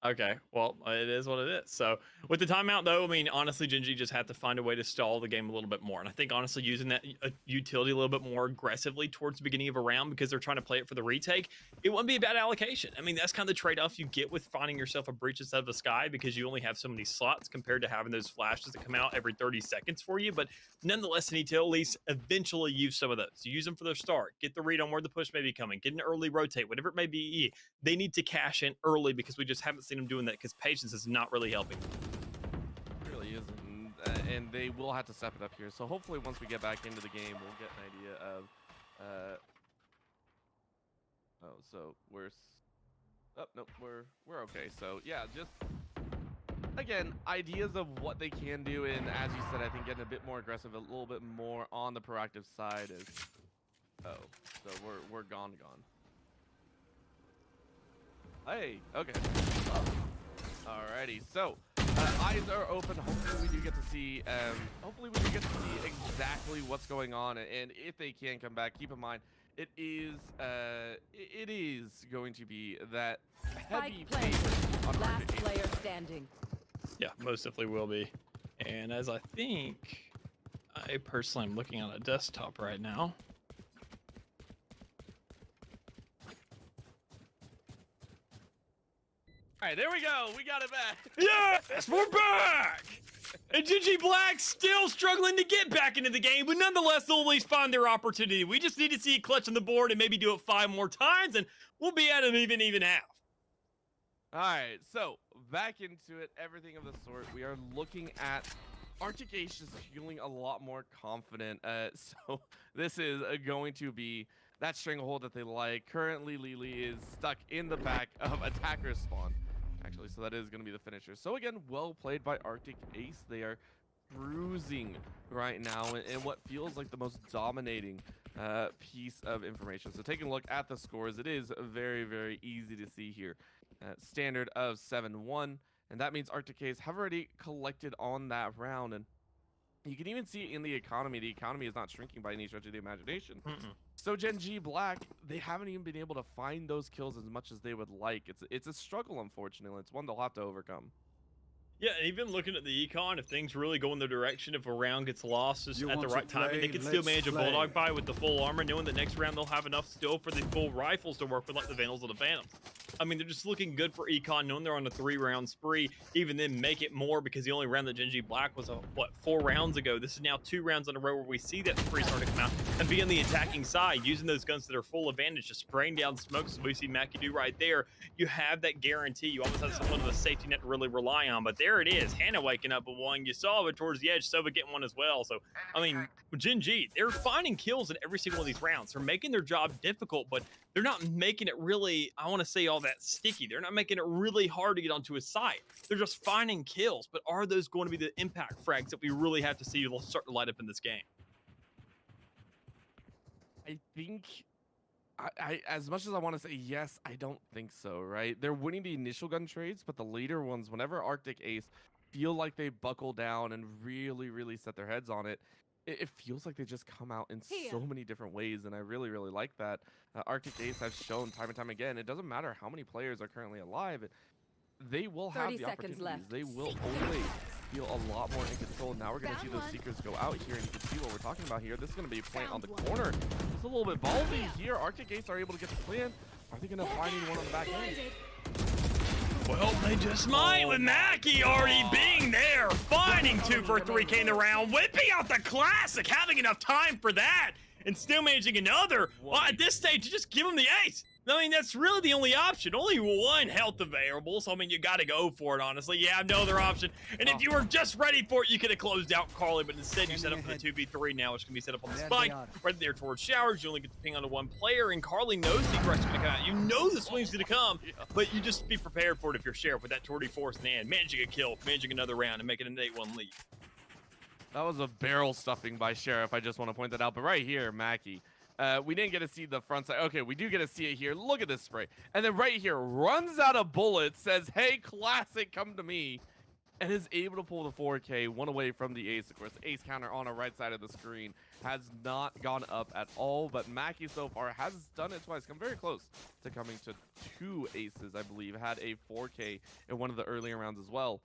Okay, well, it is what it is. So with the timeout, though, I mean, honestly, Genji just had to find a way to stall the game a little bit more. And I think honestly, using that utility a little bit more aggressively towards the beginning of a round because they're trying to play it for the retake, it wouldn't be a bad allocation. I mean, that's kind of the trade-off you get with finding yourself a breach instead of a sky because you only have so many slots compared to having those flashes that come out every 30 seconds for you. But nonetheless, you need to at least eventually use some of those. Use them for their start. Get the read on where the push may be coming. Get an early rotate, whatever it may be. They need to cash in early because we just haven't seen them doing that because patience is not really helping. It really isn't, and they will have to step it up here. So hopefully, once we get back into the game, we'll get an idea of. Oh, so we're. Oh no, we're okay. So yeah, just again, ideas of what they can do, and as you said, I think getting a bit more aggressive, a little bit more on the proactive side is. Oh, so we're gone. Hey, okay. Alrighty, so eyes are open. Hopefully we do get to see. Hopefully we do get to see exactly what's going on, and if they can come back, keep in mind it is going to be that heavy favorite on Last Arctic Ace. player standing. Yeah, most definitely will be. And as I think, I personally am looking on a desktop right now. All right, there we go. We got it back. Yes, we're back! And GG Black still struggling to get back into the game, but nonetheless, they'll at least find their opportunity. We just need to see a clutch on the board and maybe do it 5 more times, and we'll be at an even half. All right, so back into it, everything of the sort. We are looking at Arctic Ace just feeling a lot more confident. So this is going to be that stranglehold that they like. Currently, Lily is stuck in the back of attacker's spawn. Actually, so that is going to be the finisher. So again, well played by Arctic Ace. They are cruising right now in what feels like the most dominating piece of information. So taking a look at the scores, it is very, very easy to see here. Standard of 7-1, and that means Arctic Ace have already collected on that round, and you can even see it in the economy. The economy is not shrinking by any stretch of the imagination. So Gen G Black, they haven't even been able to find those kills as much as they would like. It's a struggle, unfortunately. It's one they'll have to overcome. Yeah, and even looking at the econ, if things really go in the direction, if a round gets lost just at the right time, they can still manage a Bulldog buy with the full armor, knowing that next round they'll have enough still for the full rifles to work with, like the Vandals or the Phantoms. I mean, they're just looking good for econ, knowing they're on a 3-round spree, even then make it more because the only round that Gen G Black was, 4 rounds ago. This is now 2 rounds in a row where we see that spree starting to come out and be on the attacking side, using those guns to their full advantage, just spraying down smoke, as we see Mackie do right there. You have that guarantee. You almost have somewhat of a safety net to really rely on, but there it is. Hannah waking up with one. You saw it towards the edge, Sova getting one as well. So, I mean, Gen G, they're finding kills in every single one of these rounds. They're making their job difficult, but they're not making it really, I want to say, all that sticky. They're not making it really hard to get onto his side. They're just finding kills, but are those going to be the impact frags that we really have to see start to light up in this game? I think I as much as I want to say yes, I don't think so, right? They're winning the initial gun trades, but the later ones, whenever Arctic Ace feel like they buckle down and really, really set their heads on it, it feels like they just come out in so many different ways, and I really, really like that. Arctic Ace has shown time and time again, it doesn't matter how many players are currently alive, they will have 30 the seconds opportunities. left. They will always feel a lot more in control. Now we're going to see those Seekers go out here, and you can see what we're talking about here. This is going to be a plant on the corner. It's a little bit ballsy here. Arctic Ace are able to get the plan. Are they going to find anyone on the back end? Well, they just might with Mackie already being there, finding 2 for 3K in the round, whipping out the classic, having enough time for that, and still managing another. Well, at this stage, you just give him the ace. I mean, that's really the only option. Only 1 health available, so I mean, you got to go for it, honestly. You have no other option. And if you were just ready for it, you could have closed out Carly, but instead you set up for the 2v3 now, which can be set up on the spike, right there towards showers. You only get to ping onto 1 player, and Carly knows the aggressor going to come out. You know the swing's going to come, but you just be prepared for it if you're Sheriff with that 24th in the end, managing a kill, managing another round, and making an 8-1 lead. That was a barrel stuffing by Sheriff. I just want to point that out. But right here, Mackie. We didn't get to see the front side. Okay, we do get to see it here. Look at this spray. And then right here, runs out of bullets, says, hey, classic, come to me. and is able to pull the 4K one away from the ace. Of course, the ace counter on our right side of the screen has not gone up at all, but Mackie so far has done it twice. Come very close to coming to 2 aces, I believe. Had a 4K in one of the earlier rounds as well.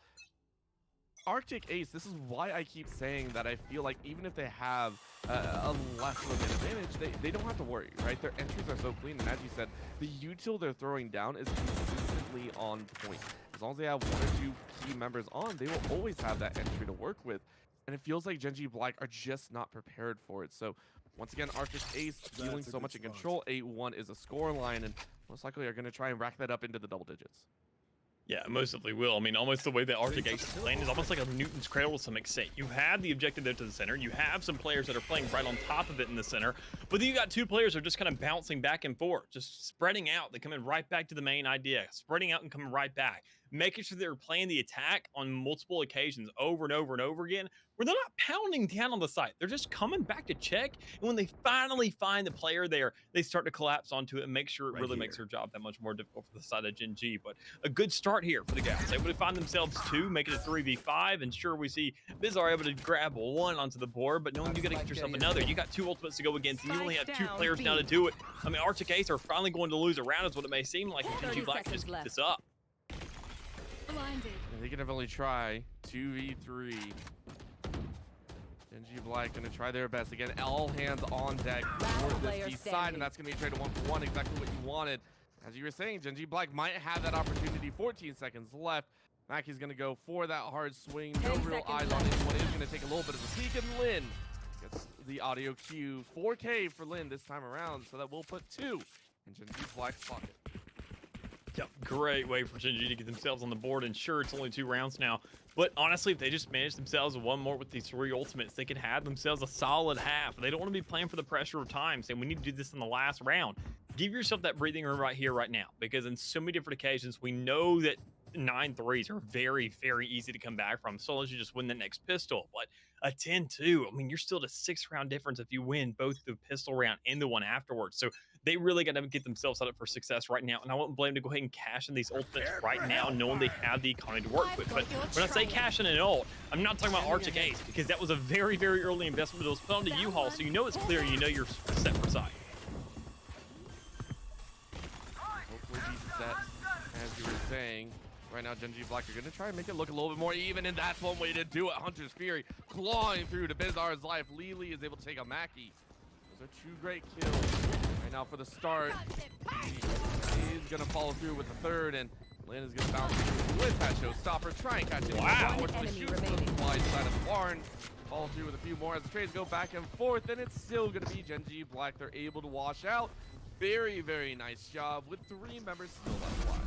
Arctic Ace, this is why I keep saying that I feel like even if they have a less of an advantage, they don't have to worry, right? Their entries are so clean, and as you said, the util they're throwing down is consistently on point. As long as they have 1 or 2 key members on, they will always have that entry to work with. And it feels like Gen G Black are just not prepared for it. So once again, Arctic Ace feeling so much in control. 8-1 is a score line, and most likely are going to try and rack that up into the double digits. Yeah, most definitely will. I mean, almost the way that Arctic Ace is playing is almost like a Newton's Cradle to some extent. You have the objective there to the center. You have some players that are playing right on top of it in the center. But then you got 2 players that are just kind of bouncing back and forth, just spreading out. They're coming right back to the main idea, spreading out and coming right back, making sure they're playing the attack on multiple occasions over and over and over again, where they're not pounding down on the site. They're just coming back to check. And when they finally find the player there, they start to collapse onto it and make sure it really makes their job that much more difficult for the side of Gen G. But a good start here for the guys. Able to find themselves 2, making it 3v5. And sure, we see Bizarre able to grab 1 onto the board, but knowing you got to get yourself another. You got 2 ultimates to go against, and you only have 2 players now to do it. I mean, Arctic Ace are finally going to lose a round is what it may seem like. And Gen G Black can just keep this up. They can definitely try 2v3. Gen G Black going to try their best. Again, all hands on deck for this B side, and that's going to be a trade of 1-for-1, exactly what you wanted. As you were saying, Gen G Black might have that opportunity. 14 seconds left. Mackie's going to go for that hard swing. No real eyes on anyone. Is going to take a little bit of a peek, and Lynn gets the audio cue. 4K for Lynn this time around, so that will put 2 in Gen G Black's pocket. Yep, great way for Gen G to get themselves on the board, and sure, it's only 2 rounds now, but honestly, if they just manage themselves with 1 more with these 3 ultimates, they could have themselves a solid half. They don't want to be playing for the pressure of time, saying we need to do this in the last round. Give yourself that breathing room right here, right now, because in so many different occasions, we know that 9 threes are very, very easy to come back from, so long as you just win the next pistol. But a 10-2, I mean, you're still at a 6-round difference if you win both the pistol round and the one afterwards. So they really got to get themselves set up for success right now, and I wouldn't blame them to go ahead and cash in these ultimates right now, knowing they have the economy to work with. But when I say cash in an ult, I'm not talking about Arctic Ace, because that was a very, very early investment that was put on the U-Haul, so you know it's clear, you know you're set for side. Hopefully be set, as you were saying. Right now, Gen G Black are going to try and make it look a little bit more even, and that's one way to do it. Hunter's Fury clawing through to Bizarre's life. Lily is able to take out Mackie. Those are 2 great kills right now for the start. He's going to follow through with the 3rd, and Lynn is going to bounce through with that showstopper. Try and catch him. Wow. Unfortunately, shoots to the wide side of the barn. Follow through with a few more as the trades go back and forth, and it's still going to be Gen G Black. They're able to wash out. Very, very nice job with 3 members still left alive.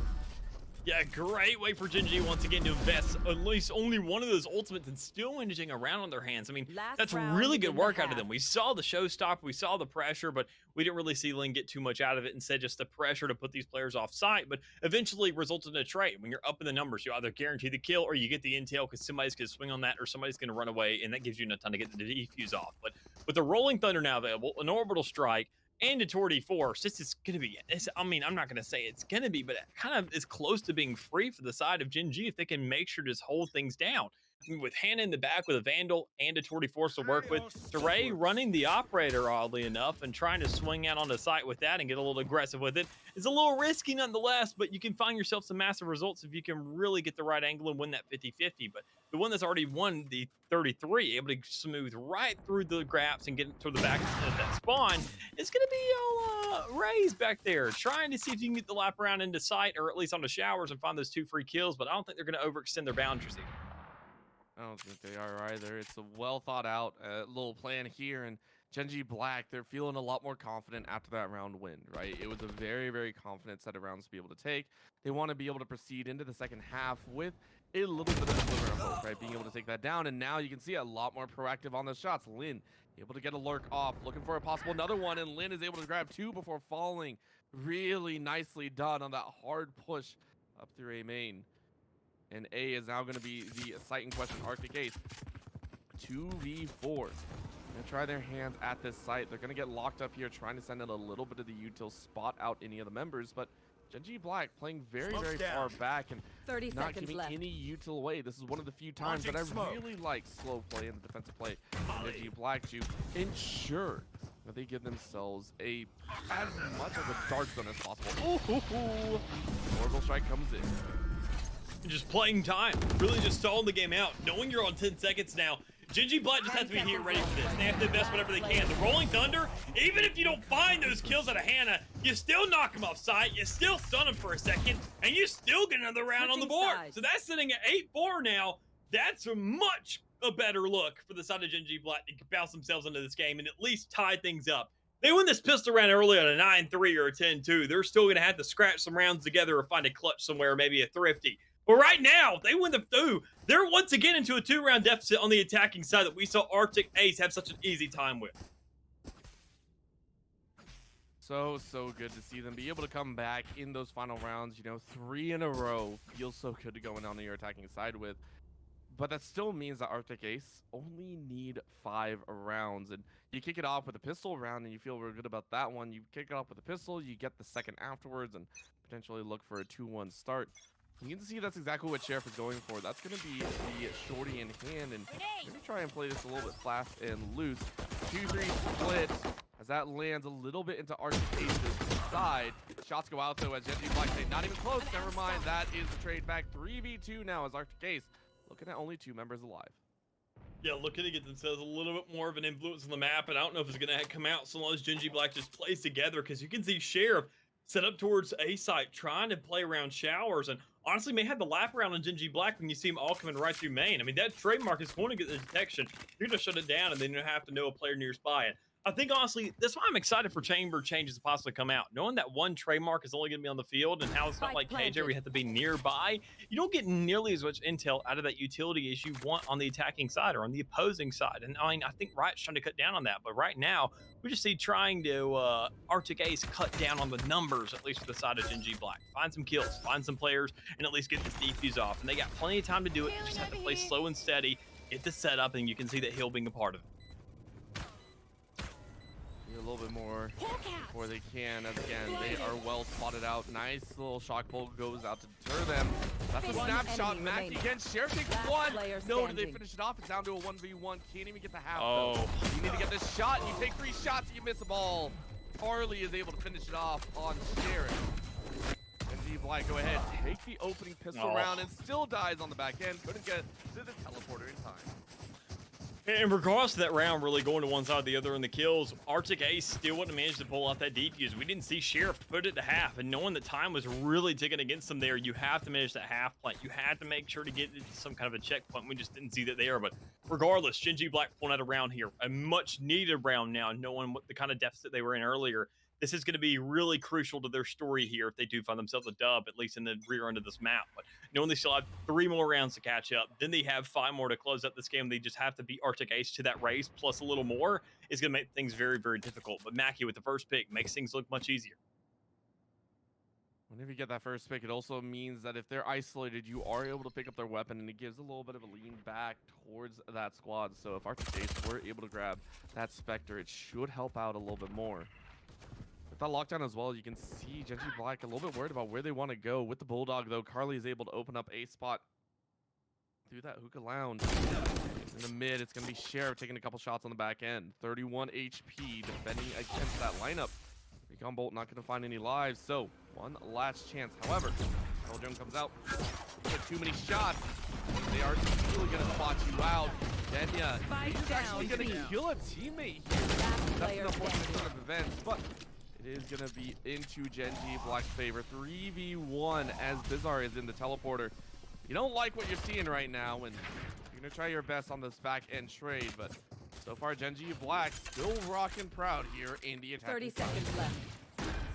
Yeah, great way for Gen G once again to invest at least only 1 of those ultimates and still managing a round on their hands. I mean, that's really good work out of them. We saw the showstopper, we saw the pressure, but we didn't really see Lynn get too much out of it. Instead, just the pressure to put these players off site, but eventually resulted in a trade. When you're up in the numbers, you either guarantee the kill or you get the intel because somebody's going to swing on that or somebody's going to run away, and that gives you enough time to get the defuse off. But with the Rolling Thunder now available, an Orbital Strike, and a Tour de Force, this is going to be, I mean, I'm not going to say it's going to be, but it kind of is close to being free for the side of Gen G if they can make sure to just hold things down. I mean, with Hannah in the back with a Vandal and a Tour de Force to work with, DeRay running the Operator, oddly enough, and trying to swing out on the site with that and get a little aggressive with it. It's a little risky nonetheless, but you can find yourself some massive results if you can really get the right angle and win that 50-50. But the one that's already won the 33, able to smooth right through the graps and get to the back of that spawn, it's going to be all Ray's back there trying to see if you can get the lap around into sight or at least on the showers and find those 2 free kills, but I don't think they're going to overextend their boundaries here. I don't think they are either. It's a well thought out little plan here, and Gen G Black, they're feeling a lot more confident after that round win, right? It was a very, very confident set of rounds to be able to take. They want to be able to proceed into the second half with a little bit of a sliver of hope, right? Being able to take that down, and now you can see a lot more proactive on those shots. Lynn able to get a lurk off, looking for a possible another one, and Lynn is able to grab 2 before falling. Really nicely done on that hard push up through A main. And A is now going to be the site in question, Arctic Ace. 2v4. Going to try their hands at this site. They're going to get locked up here, trying to send in a little bit of the util, spot out any of the members, but Genji Black playing very far back and 30 not seconds giving left. any util away. This is one of the few times that I really like slow play in the defensive play. Genji Black to ensure that they give themselves as much of a dark zone as possible. Ooh, Orbital Strike comes in. Just playing time, really just stalling the game out, knowing you're on 10 seconds now. Genji Black just has to be here ready for this. They have to invest whatever they can. The Rolling Thunder, even if you don't find those kills out of Hannah, you still knock him off sight, you still stun him for a second, and you still get another round on the board. So that's sitting at 8-4 now. That's a much better look for the side of Genji Black to bounce themselves into this game and at least tie things up. They win this pistol round early on a 9-3 or a 10-2. They're still going to have to scratch some rounds together or find a clutch somewhere, maybe a thrifty. But right now, if they win the 2, they're once again into a 2-round deficit on the attacking side that we saw Arctic Ace have such an easy time with. So good to see them be able to come back in those final rounds. You know, 3 in a row feels so good to go in on your attacking side with. But that still means that Arctic Ace only need 5 rounds. And you kick it off with a pistol round and you feel real good about that one. You kick it off with a pistol, you get the second afterwards and potentially look for a 2-1 start. You can see that's exactly what Sheriff is going for. That's going to be the shorty in hand, and maybe try and play this a little bit fast and loose. 2-3 split as that lands a little bit into Arctic Ace's side. Shots go out though as Genji Black say, not even close. Never mind. That is the trade back. 3v2 now as Arctic Ace looking at only 2 members alive. Yeah, looking to get themselves a little bit more of an influence on the map, and I don't know if it's going to come out so long as Genji Black just plays together, because you can see Sheriff set up towards A site, trying to play around showers, and honestly may have the lap around on Genji Black when you see him all coming right through main. I mean, that trademark is going to get the detection. You're going to shut it down, and then you have to know a player nearby. And I think, honestly, that's why I'm excited for chamber changes to possibly come out. Knowing that one trademark is only going to be on the field and how it's not like KJ where you have to be nearby, you don't get nearly as much intel out of that utility as you want on the attacking side or on the opposing side. And I mean, I think Riot's trying to cut down on that. But right now, we just see trying to Arctic Ace cut down on the numbers, at least for the side of Genji Black. Find some kills, find some players, and at least get this defuse off. And they got plenty of time to do it. You just have to play slow and steady, get the setup, and you can see that Hill being a part of it. A little bit more before they can, as again they are well spotted out. Nice little shock pull goes out to deter them. That's a snapshot. Mac again. Sheriff takes 1. No, did they finish it off? It's down to a 1v1. Can't even get the half. Though. You need to get this shot. You take 3 shots, you miss a ball. Farley is able to finish it off on Sheriff. And G Black go ahead, take the opening pistol round, and still dies on the back end. Couldn't get to the teleporter in time. And regardless of that round really going to one side or the other in the kills, Arctic Ace still wouldn't manage to pull out that defuse. We didn't see Sheriff put it to half, and knowing that time was really ticking against them there, you have to manage that half plant. You had to make sure to get some kind of a checkpoint. We just didn't see that there, but regardless, Genji Black pulling out a round here, a much needed round now, knowing what the kind of deficit they were in earlier. This is going to be really crucial to their story here if they do find themselves a dub, at least in the rear end of this map. But knowing they still have 3 more rounds to catch up, then they have 5 more to close out this game. They just have to beat Arctic Ace to that race, plus a little more, is going to make things very, very difficult. But Mackie with the first pick makes things look much easier. Whenever you get that first pick, it also means that if they're isolated, you are able to pick up their weapon, and it gives a little bit of a lean back towards that squad. So if Arctic Ace were able to grab that Spectre, it should help out a little bit more. With that lockdown as well, you can see Genji Black a little bit worried about where they want to go. With the Bulldog, though, Carly is able to open up a spot through that hookah lounge. In the mid, it's going to be Sheriff taking a couple shots on the back end. 31 HP defending against that lineup. Recon Bolt not going to find any lives, so one last chance. However, Eldrum comes out. Get too many shots. They are really going to spot you out. Denya is actually going to kill a teammate here. That's an unfortunate turn of events, but it is going to be into Genji Black's favor. 3v1 as Bizarre is in the teleporter. You don't like what you're seeing right now, and you're going to try your best on this back end trade, but so far Genji Black still rocking proud here in the attack. 30 seconds left.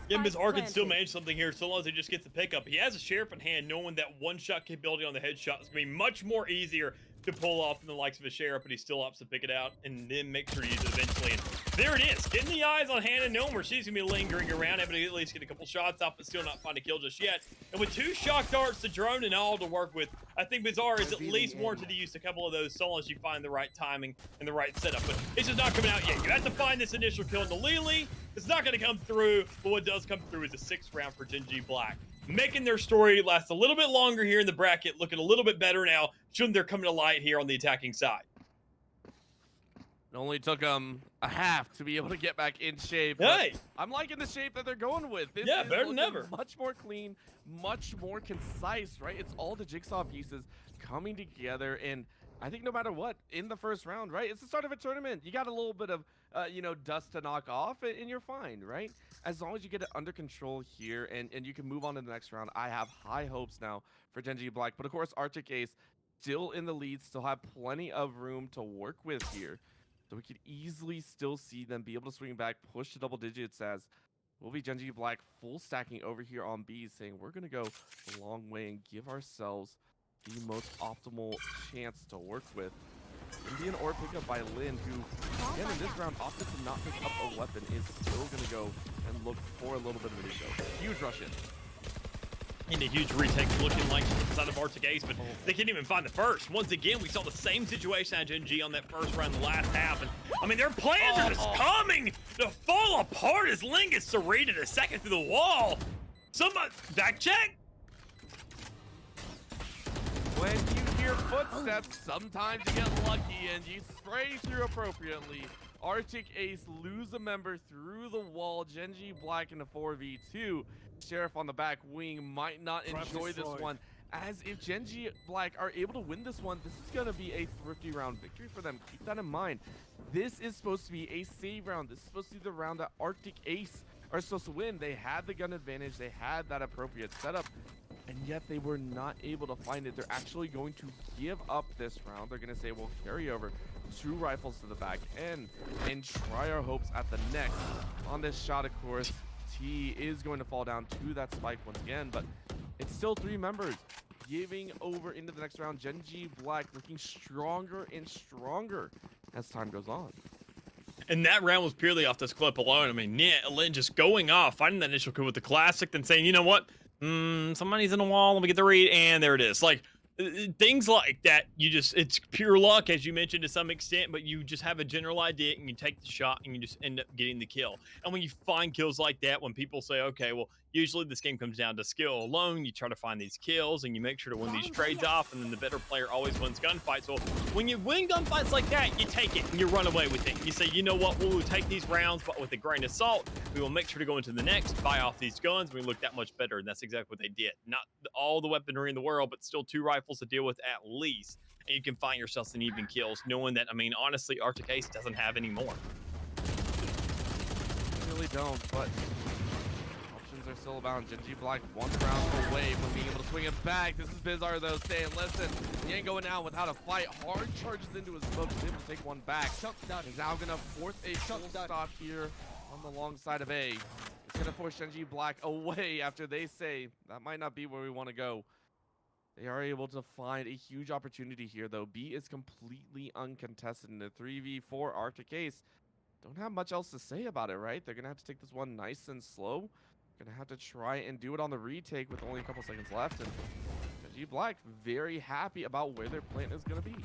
Yeah, Bizarre can still manage something here so long as he just gets the pickup. He has a Sheriff in hand, knowing that one-shot capability on the headshot is going to be much more easier to pull off in the likes of a Sheriff, but he still opts to pick it out and then make sure to use it eventually. And there it is, getting the eyes on Hannah Nomer. She's gonna be lingering around, having to at least get a couple shots off, but still not find a kill just yet. And with 2 shock darts, the drone, and all to work with, I think Bizarre is at least warranted to use a couple of those so long as you find the right timing and the right setup. But it's just not coming out yet. You have to find this initial kill in the Lily. It's not gonna come through, but what does come through is a 6th round for Gen G Black, making their story last a little bit longer here in the bracket, looking a little bit better now, showing they're coming to light here on the attacking side. It only took them a half to be able to get back in shape. Hey! I'm liking the shape that they're going with. This Yeah, is better than ever. Much more clean, much more concise, right? It's all the jigsaw pieces coming together, and I think no matter what, in the first round, right? It's the start of a tournament. You got a little bit of, dust to knock off, and you're fine, right? As long as you get it under control here, and you can move on to the next round, I have high hopes now for Gen G Black. But of course, Arctic Ace still in the lead, still have plenty of room to work with here. So we could easily still see them be able to swing back, push to double digits as we'll be Gen G Black full stacking over here on B, saying we're going to go a long way and give ourselves the most optimal chance to work with. Indian or pickup by Lynn, who, again, in this round, opted to not pick up a weapon, is still going to go and look for a little bit of a eco. Huge rush in. And a huge retake looking like the side of Arctic Ace, but they can't even find the first. Once again, we saw the same situation at Gen G on that first round, the last half. And I mean, their plans are just coming to fall apart as Lynn gets serrated a second through the wall. Somebody, back check. When you hear footsteps, sometimes you get lucky and you spray through appropriately. Arctic Ace lose a member through the wall. Gen G Black in a 4v2. Sheriff on the back wing might not enjoy this one, as if Gen G Black are able to win this one, this is going to be a thrifty round victory for them. Keep that in mind. This is supposed to be a save round. This is supposed to be the round that Arctic Ace are supposed to win. They had the gun advantage. They had that appropriate setup, and yet they were not able to find it. They're actually going to give up this round. They're going to say, we'll carry over 2 rifles to the back end and try our hopes at the next. On this shot, of course, T is going to fall down to that spike once again, but it's still 3 members giving over into the next round. Gen G Black looking stronger and stronger as time goes on. And that round was purely off this clip alone. I mean, yeah, Lynn just going off, finding that initial kill with the classic, then saying, you know what? Somebody's in the wall, let me get the read, and there it is. Like, things like that, it's pure luck, as you mentioned, to some extent, but you just have a general idea and you take the shot and you just end up getting the kill. And when you find kills like that, when people say, okay, well, usually this game comes down to skill alone, you try to find these kills and you make sure to win these trades off, and then the better player always wins gunfights. So when you win gunfights like that, you take it and you run away with it. You say, you know what, we'll take these rounds, but with a grain of salt. We will make sure to go into the next, buy off these guns, we look that much better, and that's exactly what they did. Not all the weaponry in the world, but still 2 rifles to deal with at least, and you can find yourself some even kills, knowing that, I mean, honestly, Arctic Ace doesn't have any more. They really don't, but options are still abound. Gen G Black 1 round away from being able to swing it back. This is Bizarre, though, saying, listen, you ain't going down without a fight. Hard charges into his smoke, he's able to take 1 back. He's now going to force a full stop here on the long side of A. It's going to force Gen G Black away after they say, that might not be where we want to go. They are able to find a huge opportunity here, though. B is completely uncontested in the 3v4. Arctic Ace don't have much else to say about it, right? They're going to have to take this one nice and slow. Going to have to try and do it on the retake with only a couple seconds left. And G Black very happy about where their plan is going to be.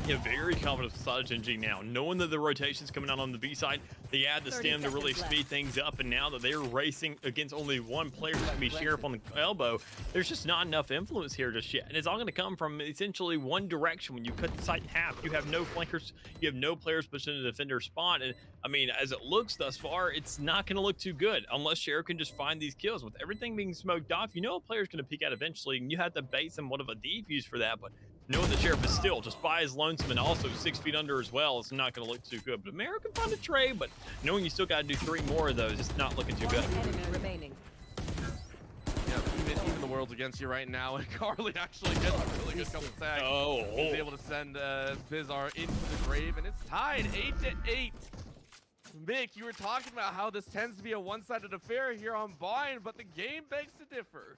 Yeah, very confident with the side of Gen G now. Knowing that the rotation's coming out on the B side, they add the stem to really speed things up, and now that they're racing against only 1 player who's going to be Sheriff on the elbow, there's just not enough influence here just yet. And it's all going to come from essentially one direction. When you cut the site in half, you have no flankers, you have no players pushing the defender spot. And I mean, as it looks thus far, it's not going to look too good unless Sheriff can just find these kills. With everything being smoked off, you know a player's going to peek out eventually, and you have to bait somewhat of a defuse for that. But knowing the Sheriff is still just by his lonesome and also 6 feet under as well, it's not going to look too good. But America can find a trade, but knowing you still got to do 3 more of those, it's not looking too good. Yeah, even the world's against you right now, and Carly actually gets a really good couple tags. He's able to send Bizarre into the grave, and it's tied 8-8. Mick, you were talking about how this tends to be a one-sided affair here on Bind, but the game begs to differ.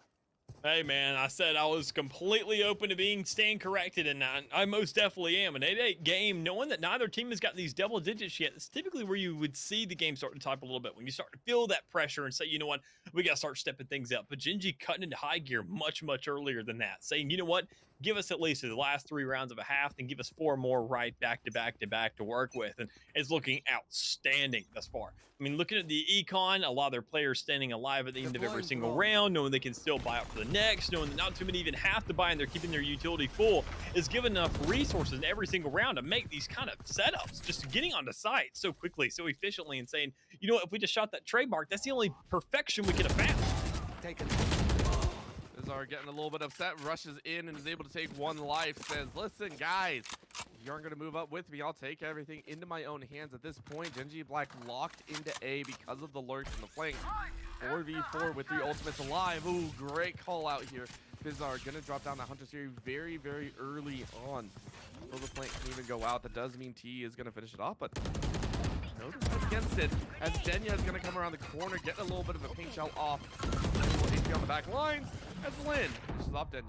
Hey man, I said I was completely open to staying corrected, and I most definitely am. An 8-8 game, knowing that neither team has got these double digits yet, it's typically where you would see the game start to type a little bit when you start to feel that pressure and say, you know what, we got to start stepping things up. But Genji cutting into high gear much earlier than that, saying, you know what, give us at least the last 3 rounds of a half, then give us 4 more right back to work with, and it's looking outstanding thus far. I mean, looking at the econ, a lot of their players standing alive at the end of every single round, knowing they can still buy up for the next, knowing that not too many even have to buy and they're keeping their utility full, is giving enough resources in every single round to make these kind of setups, just getting onto site so quickly, so efficiently, and saying, you know what, if we just shot that trademark, that's the only perfection we could have found. Taken. Bizarre getting a little bit upset, rushes in and is able to take 1 life, says, listen, guys, you aren't going to move up with me. I'll take everything into my own hands at this point. Genji Black locked into A because of the lurks in the flank. 4v4 with 3 ultimates alive. Ooh, great call out here. Bizarre going to drop down the Hunter Series very early on. So the flank can even go out. That does mean T is going to finish it off, but no defense against it, as Denya is going to come around the corner, getting a little bit of a paint shell off. HP on the back lines as Lynn finishes off Denya.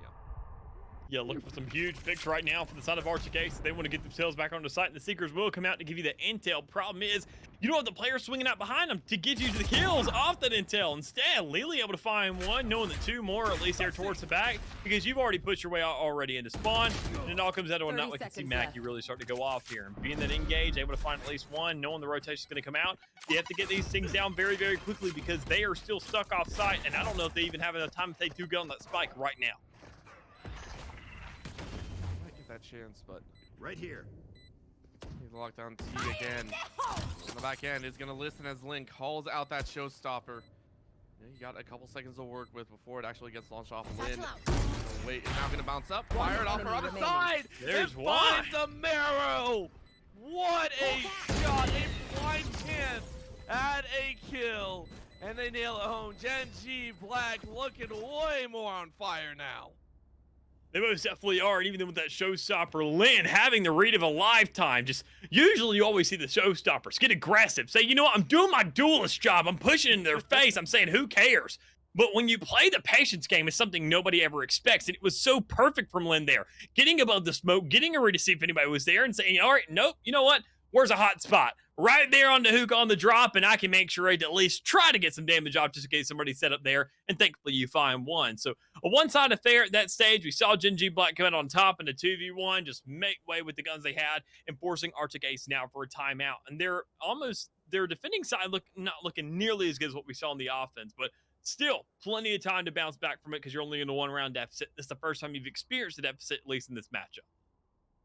Yeah, looking for some huge picks right now for the side of Arctic Ace. They want to get themselves back onto the site, and the Seekers will come out to give you the intel. Problem is, you don't have the players swinging out behind them to get you to the kills off that intel. Instead, Lily able to find 1, knowing that 2 more are at least there towards the back, because you've already pushed your way out already into spawn, and it all comes out to a not we can see Mackie really start to go off here. And being that engaged, able to find at least 1, knowing the rotation is going to come out, you have to get these things down very quickly, because they are still stuck off site, and I don't know if they even have enough time if they do get on that spike right now. That chance, but right here. He's locked down T again. On the back end is gonna listen as Lynn calls out that showstopper. Yeah, you got a couple seconds to work with before it actually gets launched off. Lynn, wait, is now gonna bounce up. Fire it off her other side. There's one. one. Finds a marrow. What a shot! A blind chance at a kill, and they nail it home. Genji Black looking way more on fire now. They most definitely are, and even with that showstopper, Lynn having the read of a lifetime. Just usually you always see the showstoppers get aggressive, say, you know what, I'm doing my duelist job, I'm pushing into their face, I'm saying, who cares? But when you play the patience game, it's something nobody ever expects, and it was so perfect from Lynn there. Getting above the smoke, getting a read to see if anybody was there, and saying, all right, nope, you know what, where's a hot spot? Right there on the hook on the drop, and I can make sure to at least try to get some damage off just in case somebody's set up there, and thankfully you find 1. So a one-sided affair at that stage. We saw Genji Black come out on top in a 2v1, just make way with the guns they had, and forcing Arctic Ace now for a timeout. And their defending side not looking nearly as good as what we saw in the offense, but still plenty of time to bounce back from it because you're only in a 1-round deficit. This is the first time you've experienced a deficit, at least in this matchup.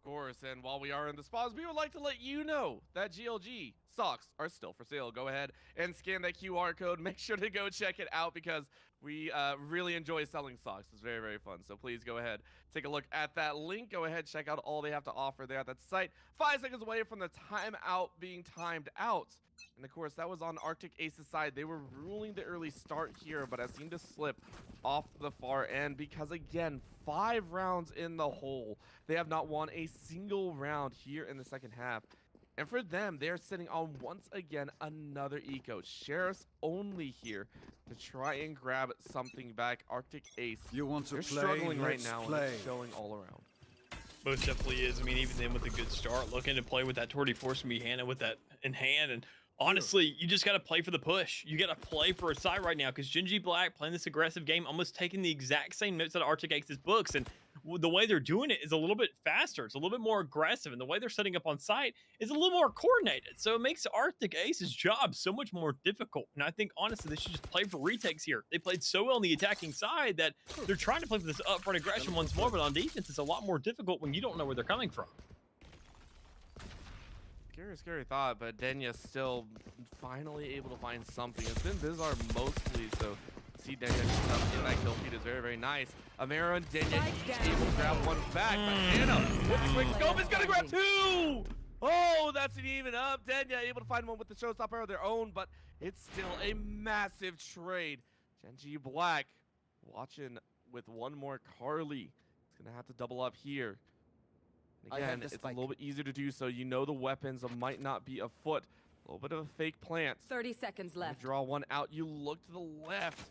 Of course, and while we are in the spas, we would like to let you know that GLG socks are still for sale. Go ahead and scan that QR code. Make sure to go check it out because we really enjoy selling socks. It's very fun. So please go ahead, take a look at that link. Go ahead, check out all they have to offer there at that site. 5 seconds away from the timeout being timed out. And of course, that was on Arctic Ace's side. They were ruling the early start here, but I seemed to slip off the far end because, again, 5 rounds in the hole. They have not won a single round here in the second half. And for them, they're sitting on, once again, another eco. Sheriff's only here to try and grab something back. Arctic Ace, you want to they're play? struggling right Let's now, play. and it's showing all around. Most definitely is. I mean, even then with a good start, looking to play with that Torty Force from Hannah with that in hand. And honestly, you just got to play for the push. You got to play for a side right now because Genji Black playing this aggressive game, almost taking the exact same notes out of Arctic Ace's books. And the way they're doing it is a little bit faster. It's a little bit more aggressive. And the way they're setting up on site is a little more coordinated. So it makes Arctic Ace's job so much more difficult. And I think, honestly, they should just play for retakes here. They played so well on the attacking side that they're trying to play for this upfront aggression once more. But on defense, it's a lot more difficult when you don't know where they're coming from. Scary thought, but Denya's still finally able to find something. It's been Bizarre mostly, so see Denya up in that kill feed is very nice. Amira and Denya each able to grab 1 back, but Hannah with the quick scope is gonna grab 2! Oh, that's an even up. Denya able to find 1 with the showstopper of their own, but it's still a massive trade. Genji Black watching with 1 more Carly. It's gonna have to double up here. Again, it's a little bit easier to do so. You know the weapons might not be afoot. A little bit of a fake plant. 30 seconds left. You draw 1 out. You look to the left.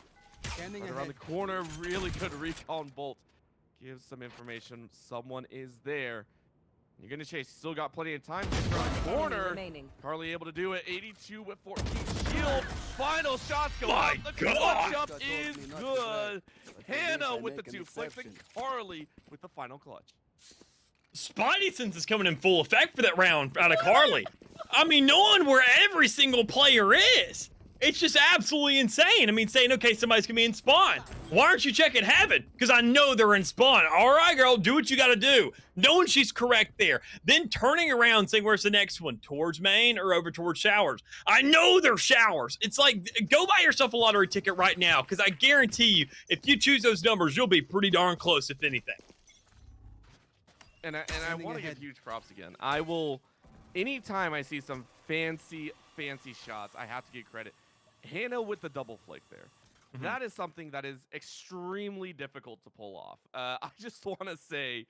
Right around the corner, really good recon bolt. Gives some information. Someone is there. You're gonna chase. Still got plenty of time. Just around the corner. Carly able to do it. 82 with 14 shield. Final shots go up. The clutch up is good. Hannah with the 2 flicks and Carly with the final clutch. Spidey sense is coming in full effect for that round out of Carly. I mean, knowing where every single player is. It's just absolutely insane. I mean, saying, okay, somebody's gonna be in spawn. Why aren't you checking heaven? Because I know they're in spawn. All right, girl, do what you gotta do. Knowing she's correct there. Then turning around saying, where's the next one? Towards main or over towards showers? I know they're showers. It's like, go buy yourself a lottery ticket right now, because I guarantee you, if you choose those numbers, you'll be pretty darn close, if anything. And I want to give huge props again. I will, anytime I see some fancy shots, I have to give credit. Hannah with the double flick there. That is something that is extremely difficult to pull off. I just want to say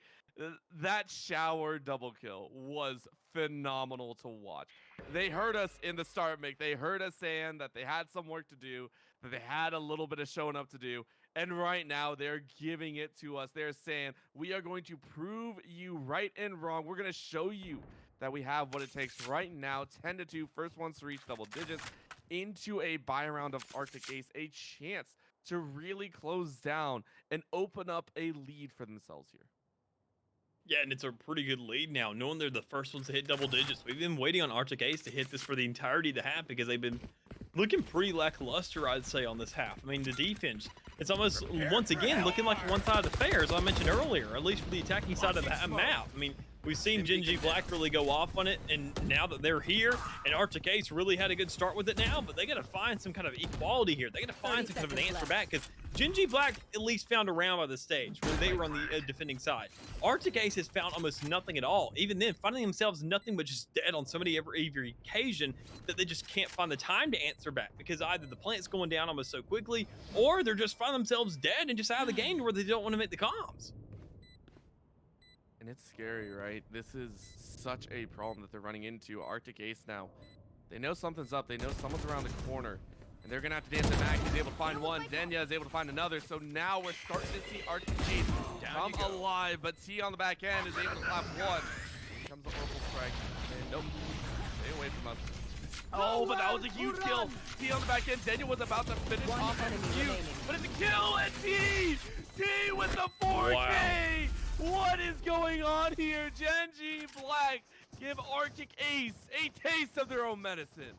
that shower double kill was phenomenal to watch. They heard us in the start make. They heard us saying that they had some work to do, that they had a little bit of showing up to do. And right now, they're giving it to us. They're saying, we are going to prove you right and wrong. We're going to show you that we have what it takes right now. 10-2, first ones to reach double digits into a buy round of Arctic Ace, a chance to really close down and open up a lead for themselves here. Yeah, and it's a pretty good lead now, knowing they're the first ones to hit double digits. We've been waiting on Arctic Ace to hit this for the entirety of the half because they've been looking pretty lackluster, I'd say, on this half. I mean, the defense, it's almost, once again, looking like one side of the fair, as I mentioned earlier, at least for the attacking side of the map. I mean, we've seen Gen G Black really go off on it, and now that they're here, and Arctic Ace really had a good start with it now, but they got to find some kind of equality here. They got to find some kind of an answer back, because Gen G Black at least found a round by the stage where they were on the defending side. Arctic Ace has found almost nothing at all. Even then, finding themselves nothing but just dead on so many every occasion that they just can't find the time to answer back, because either the plant's going down almost so quickly, or they're just finding themselves dead and just out of the game to where they don't want to make the comms. And it's scary, right? This is such a problem that they're running into. Arctic Ace now, they know something's up. They know someone's around the corner. And they're going to have to dance it back. He's able to find one. Denya is able to find another. So now we're starting to see Arctic Ace come alive. But T on the back end is able to clap one. Here comes the Oracle Strike. And nope. Stay away from us. Oh, but that was a huge kill. T on the back end. Denya was about to finish off a few. But it's a kill. And T! T with the 4K! Wow. What is going on here? Gen G Black give Arctic Ace a taste of their own medicine.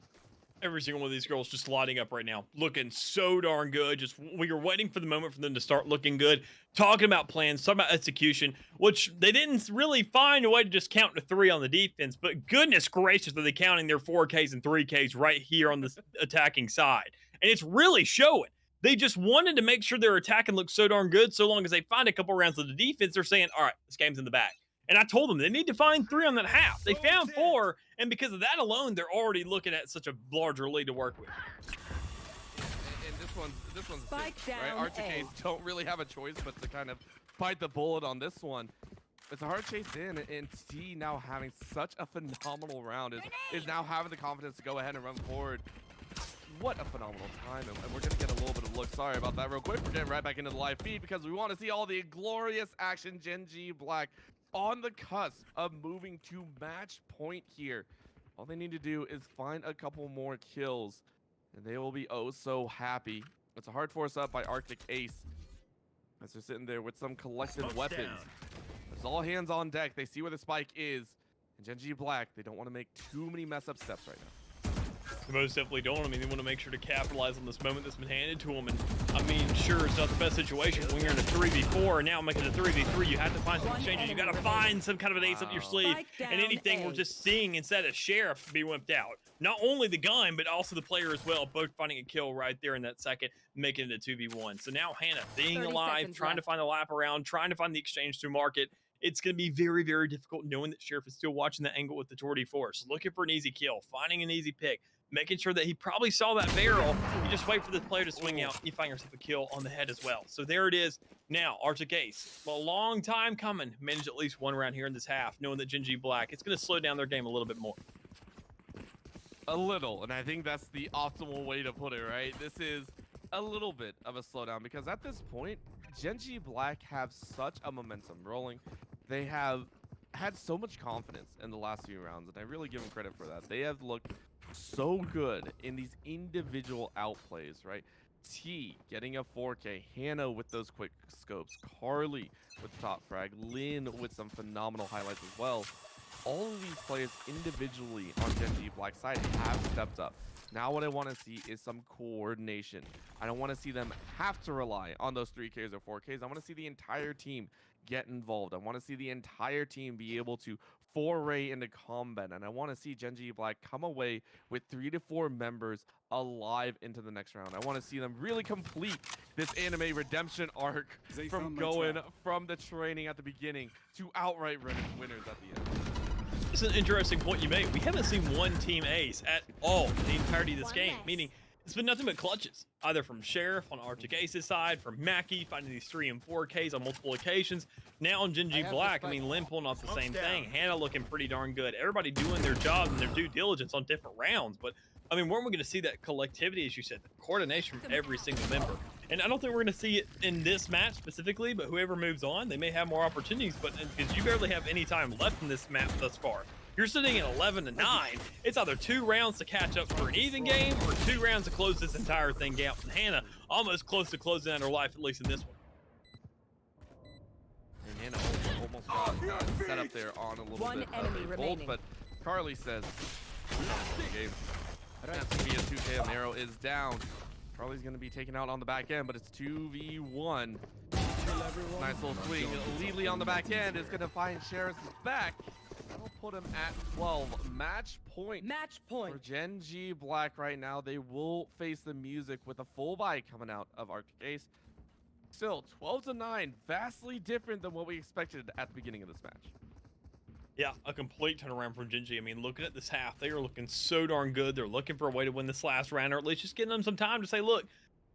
Every single one of these girls just lighting up right now, looking so darn good. Just we are waiting for the moment for them to start looking good, talking about plans, talking about execution, which they didn't really find a way to just count to 3 on the defense, but goodness gracious are they counting their 4Ks and 3Ks right here on the attacking side. And it's really showing. They just wanted to make sure their attacking looked so darn good, so long as they find a couple rounds of the defense, they're saying, all right, this game's in the bag. And I told them they need to find 3 on that half. They found 4, and because of that alone, they're already looking at such a larger lead to work with. And this one's a six, right? Arctic Ace don't really have a choice but to kind of bite the bullet on this one. It's a hard chase in, and T now having such a phenomenal round is now having the confidence to go ahead and run forward. What a phenomenal time, and we're gonna get a little bit of look. Sorry about that real quick. We're getting right back into the live feed because we want to see all the glorious action. Gen G Black on the cusp of moving to match point here. All they need to do is find a couple more kills, and they will be oh so happy. It's a hard force up by Arctic Ace as they're sitting there with some collected weapons. There's all hands on deck. They see where the spike is, and Gen G Black, they don't want to make too many mess up steps right now. They most definitely don't. I mean, they want to make sure to capitalize on this moment that's been handed to them. And I mean, sure, it's not the best situation when you're in a 3v4 and now making a 3v3. You have to find some exchanges. You got to find some kind of an ace up your sleeve. And anything we're just seeing instead of Sheriff be wimped out. Not only the gun, but also the player as well, both finding a kill right there in that second, making it a 2v1. So now Hannah being alive, trying to find the lap around, trying to find the exchange through market. It's going to be very, very difficult knowing that Sheriff is still watching the angle with the Tour de Force, looking for an easy kill, finding an easy pick, making sure that he probably saw that barrel. You just wait for the player to swing out. You find yourself a kill on the head as well. So there it is. Now, Arctic Ace, a long time coming, managed at least 1 round here in this half, knowing that Gen G Black, it's going to slow down their game a little bit more. A little, and I think that's the optimal way to put it, right? This is a little bit of a slowdown because at this point, Gen.G Black have such a momentum rolling. They have had so much confidence in the last few rounds, and I really give them credit for that. They have looked so good in these individual outplays, right? T getting a 4K, Hannah with those quick scopes, Carly with the top frag, Lynn with some phenomenal highlights as well. All of these players individually on Gen.G Black side have stepped up. Now what I want to see is some coordination. I don't want to see them have to rely on those 3Ks or 4Ks. I want to see the entire team get involved. I want to see the entire team be able to foray into combat, and I want to see Gen.G Black come away with 3 to 4 members alive into the next round. I want to see them really complete this anime redemption arc from going from the training at the beginning to outright winners at the end. This is an interesting point you made. We haven't seen one team ace at all in the entirety of this game, meaning it's been nothing but clutches, either from Sheriff on Arctic Ace's side, from Mackie finding these 3 and 4Ks on multiple occasions. Now on Gen.G Black, I mean, Lynn pulling off the same thing. Hannah looking pretty darn good. Everybody doing their job and their due diligence on different rounds. But, I mean, weren't we going to see that collectivity, as you said, the coordination from every single member? And I don't think we're going to see it in this match specifically, but whoever moves on, they may have more opportunities. But because you barely have any time left in this map thus far. You're sitting at 11 to 9. It's either 2 rounds to catch up for an even game or 2 rounds to close this entire thing out. And Hannah almost close to closing out her life, at least in this one. And Hannah almost got set up there on a little bit of a bolt, but Carly says, game. That's going to be a 2K. Amaro is down. Carly's going to be taken out on the back end, but it's 2v1. Nice little swing. Lily on the back end is going to find Sheriff's back. That'll put him at 12. Match point. Match point. For Gen.G Black right now. They will face the music with a full buy coming out of Arctic Ace. Still, 12 to 9. Vastly different than what we expected at the beginning of this match. Yeah, a complete turnaround from Gen.G. I mean, looking at this half, they are looking so darn good. They're looking for a way to win this last round, or at least just getting them some time to say, look,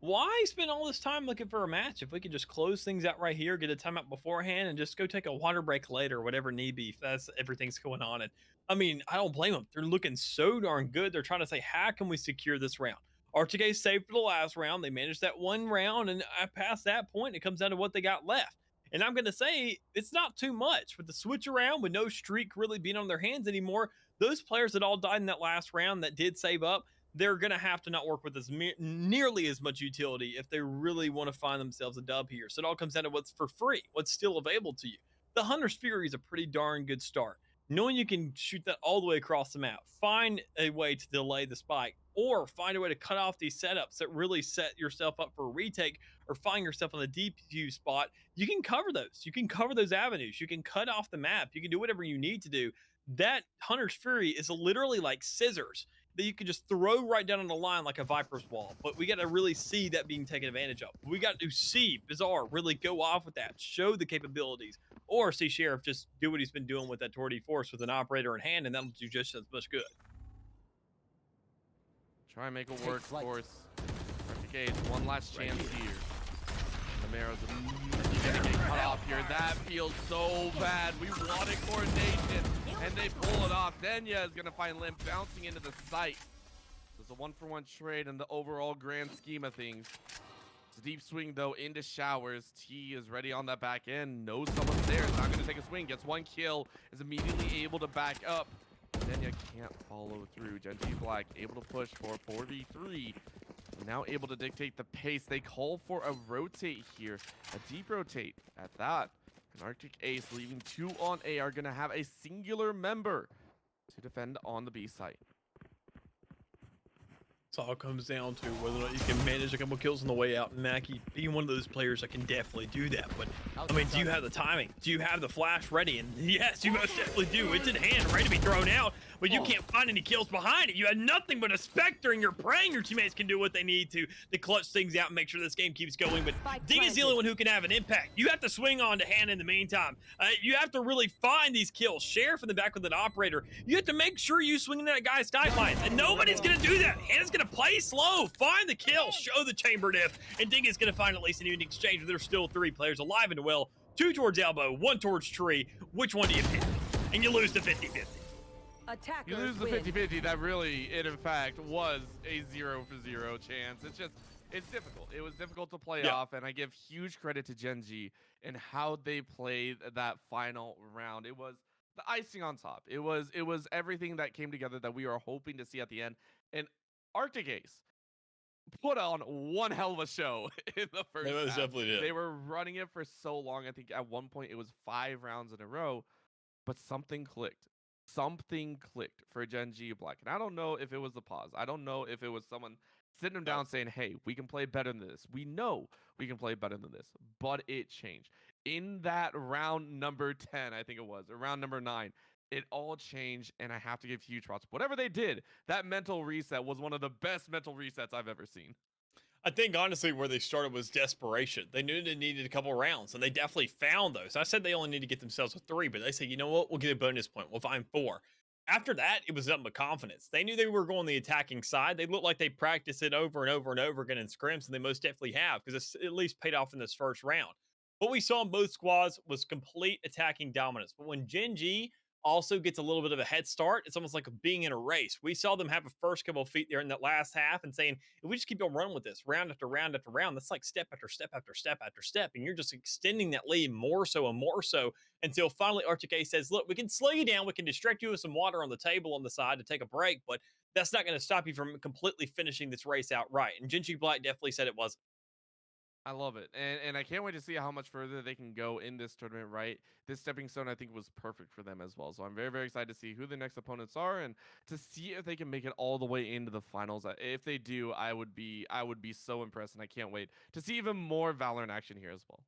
why spend all this time looking for a match if we could just close things out right here, get a timeout beforehand, and just go take a water break later, or whatever need be, if that's everything's going on. And I mean, I don't blame them. They're looking so darn good. They're trying to say, how can we secure this round? RTK saved for the last round. They managed that one round, and past that point, it comes down to what they got left. And I'm going to say it's not too much. With the switch around, with no streak really being on their hands anymore, those players that all died in that last round that did save up, they're going to have to not work with nearly as much utility if they really want to find themselves a dub here. So it all comes down to what's for free, what's still available to you. The Hunter's Fury is a pretty darn good start. Knowing you can shoot that all the way across the map, find a way to delay the spike, or find a way to cut off these setups that really set yourself up for a retake, or find yourself on the DPU spot, you can cover those. You can cover those avenues. You can cut off the map. You can do whatever you need to do. That Hunter's Fury is literally like scissors that you can just throw right down on the line like a Viper's wall. But we got to really see that being taken advantage of. We got to see Bizarre really go off with that, show the capabilities, or see Sheriff just do what he's been doing with that Tour de Force with an operator in hand, and that'll do just as much good. Try and make it work, of course. Arctic Ace, one last chance here. Amaro's immediately gonna get cut off here. That feels so bad. We wanted coordination, and they pull it off. Denya is gonna find Limp bouncing into the site. There's a 1-for-1 trade in the overall grand scheme of things. It's a deep swing though into Showers. T is ready on that back end. Knows someone's there. Is not gonna take a swing. Gets 1 kill. Is immediately able to back up. Denya can't follow through. Gen.G Black able to push for 4v3. Now able to dictate the pace. They call for a rotate here. A deep rotate at that. And Arctic Ace leaving 2 on A are going to have a singular member to defend on the B site. So it all comes down to whether or not you can manage a couple kills on the way out. Mackie being one of those players that can definitely do that. But, I mean, do you have the timing? Do you have the flash ready? And yes, you most definitely do. It's in hand, ready to be thrown out. But you can't find any kills behind it. You had nothing but a Spectre, and you're praying your teammates can do what they need to clutch things out and make sure this game keeps going. But Ding is the only one who can have an impact. You have to swing on to Hannah in the meantime. You have to really find these kills. Sheriff in the back with an operator. You have to make sure you swing into that guy's skylines. And nobody's going to do that. Hannah's going to play slow, find the kill, show the chamber diff, and Ding is going to find at least an even exchange. There's still 3 players alive and well. 2 towards elbow, 1 towards tree. Which one do you pick? And you lose the 50-50. You lose the 50-50. That really, it in fact, was a 0-for-0 chance. It's just it's difficult. It was difficult to play off, and I give huge credit to Gen G and how they played that final round. It was the icing on top. It was everything that came together that we were hoping to see at the end. And Arctic Ace put on one hell of a show in the first half. Definitely did. They were running it for so long. I think at one point it was 5 rounds in a row, but something clicked. Something clicked for Gen G Black. And I don't know if it was the pause. I don't know if it was someone sitting them down saying, hey, we can play better than this. We know we can play better than this. But it changed. In that round number 10, I think it was, or round number 9, it all changed, and I have to give huge props. Whatever they did, that mental reset was one of the best mental resets I've ever seen. I think honestly where they started was desperation. They knew they needed a couple rounds, and they definitely found those. I said they only need to get themselves a 3, but they said, you know what, we'll get a bonus point. We'll find 4. After that, it was nothing but confidence. They knew they were going the attacking side. They looked like they practiced it over and over and over again in scrims, and they most definitely have, because it's at least paid off in this first round. What we saw in both squads was complete attacking dominance. But when Gen G also gets a little bit of a head start, it's almost like being in a race. We saw them have a first couple of feet there in that last half and saying, if we just keep on running with this round after round after round, that's like step after step after step after step. And you're just extending that lead more so and more so until finally Arctic Ace says, look, we can slow you down. We can distract you with some water on the table on the side to take a break, but that's not going to stop you from completely finishing this race outright. And Gen G Black definitely said it was. I love it. And I can't wait to see how much further they can go in this tournament, right? This stepping stone, I think, was perfect for them as well. So I'm very, very excited to see who the next opponents are and to see if they can make it all the way into the finals. If they do, I would be so impressed, and I can't wait to see even more Valor in action here as well.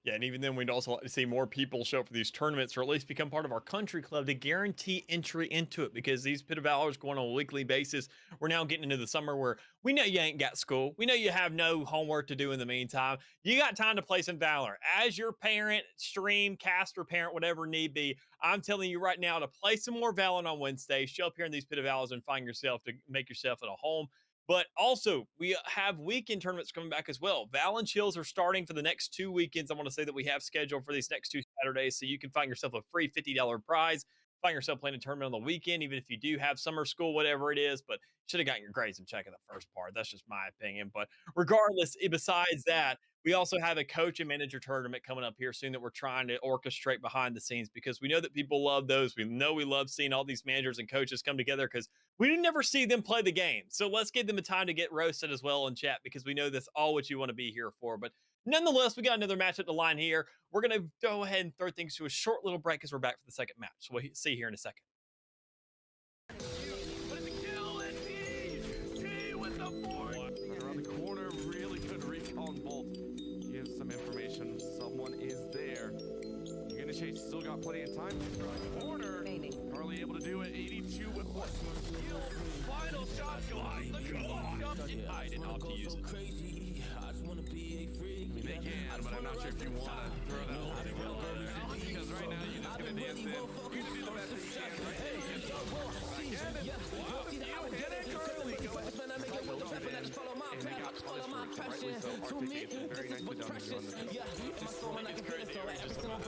Yeah, and even then, we'd also like to see more people show up for these tournaments, or at least become part of our country club to guarantee entry into it. Because these Pit of Valors going on a weekly basis, we're now getting into the summer where we know you ain't got school. We know you have no homework to do in the meantime. You got time to play some Valor. As your parent, stream, caster, parent, whatever need be, I'm telling you right now to play some more Valor on Wednesday. Show up here in these Pit of Valors and find yourself to make yourself at a home. But also, we have weekend tournaments coming back as well. Val and Chills are starting for the next 2 weekends. I want to say that we have scheduled for these next 2 Saturdays, so you can find yourself a free $50 prize. Find yourself playing a tournament on the weekend, even if you do have summer school, whatever it is. But you should have gotten your grades in check in the first part. That's just my opinion. But regardless, besides that, we also have a coach and manager tournament coming up here soon that we're trying to orchestrate behind the scenes, because we know that people love those. We know we love seeing all these managers and coaches come together because we never see them play the game. So let's give them a time to get roasted as well in chat, because we know that's all what you want to be here for. But nonetheless, we got another match at the line here. We're going to go ahead and throw things to a short little break as we're back for the second match. So we'll see you here in a second. Still got plenty of time. Corner. Carly able to do it. 82 with what? Final shot. I didn't opt to use it. I mean, they can, but I'm not sure if you want to throw that whole thing on, because right now you're just going to dance in. You can do the best that you can, right? Hey, Carly, go ahead. And they got punished for it, rightly so. Arctic Ace very nicely done to run this. Just throwing his current area, just about